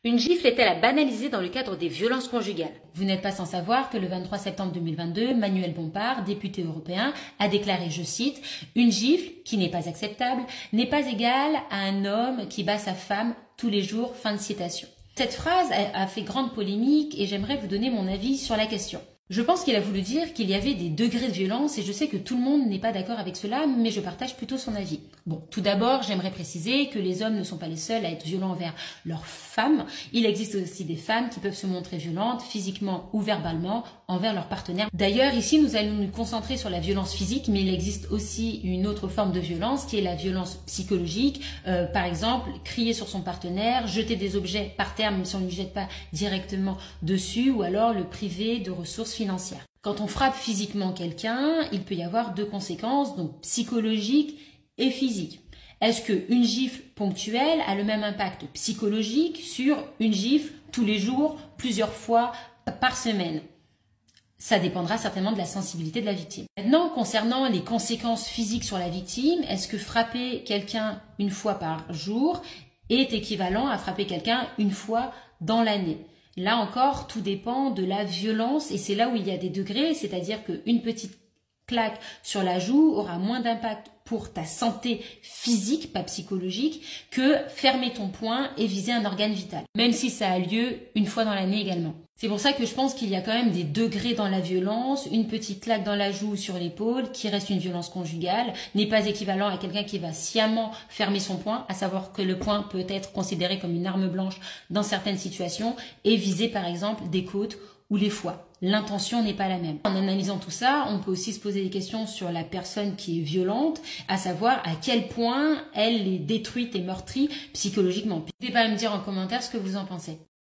Une gifle est-elle à banaliser dans le cadre des violences conjugales? Vous n'êtes pas sans savoir que le 23 septembre 2022, Manuel Bompard, député européen, a déclaré, je cite, « Une gifle, qui n'est pas acceptable, n'est pas égale à un homme qui bat sa femme tous les jours ». Fin de citation. Cette phrase a fait grande polémique et j'aimerais vous donner mon avis sur la question. Je pense qu'il a voulu dire qu'il y avait des degrés de violence et je sais que tout le monde n'est pas d'accord avec cela, mais je partage plutôt son avis. Bon, tout d'abord, j'aimerais préciser que les hommes ne sont pas les seuls à être violents envers leurs femmes. Il existe aussi des femmes qui peuvent se montrer violentes, physiquement ou verbalement, envers leurs partenaires. D'ailleurs, ici, nous allons nous concentrer sur la violence physique, mais il existe aussi une autre forme de violence qui est la violence psychologique. Par exemple, crier sur son partenaire, jeter des objets par terre, même si on ne lui jette pas directement dessus, ou alors le priver de ressources financières. Quand on frappe physiquement quelqu'un, il peut y avoir deux conséquences, donc psychologiques et physiques. Est-ce qu'une gifle ponctuelle a le même impact psychologique sur une gifle tous les jours, plusieurs fois par semaine? Ça dépendra certainement de la sensibilité de la victime. Maintenant, concernant les conséquences physiques sur la victime, est-ce que frapper quelqu'un une fois par jour est équivalent à frapper quelqu'un une fois dans l'année? Là encore, tout dépend de la violence et c'est là où il y a des degrés, c'est-à-dire qu'une petite claque sur la joue aura moins d'impact pour ta santé physique, pas psychologique, que fermer ton poing et viser un organe vital, même si ça a lieu une fois dans l'année également. C'est pour ça que je pense qu'il y a quand même des degrés dans la violence. Une petite claque dans la joue ou sur l'épaule, qui reste une violence conjugale, n'est pas équivalent à quelqu'un qui va sciemment fermer son poing, à savoir que le poing peut être considéré comme une arme blanche dans certaines situations et viser par exemple des côtes ou les foies. L'intention n'est pas la même. En analysant tout ça, on peut aussi se poser des questions sur la personne qui est violente, à savoir à quel point elle est détruite et meurtrie psychologiquement. N'hésitez pas à me dire en commentaire ce que vous en pensez.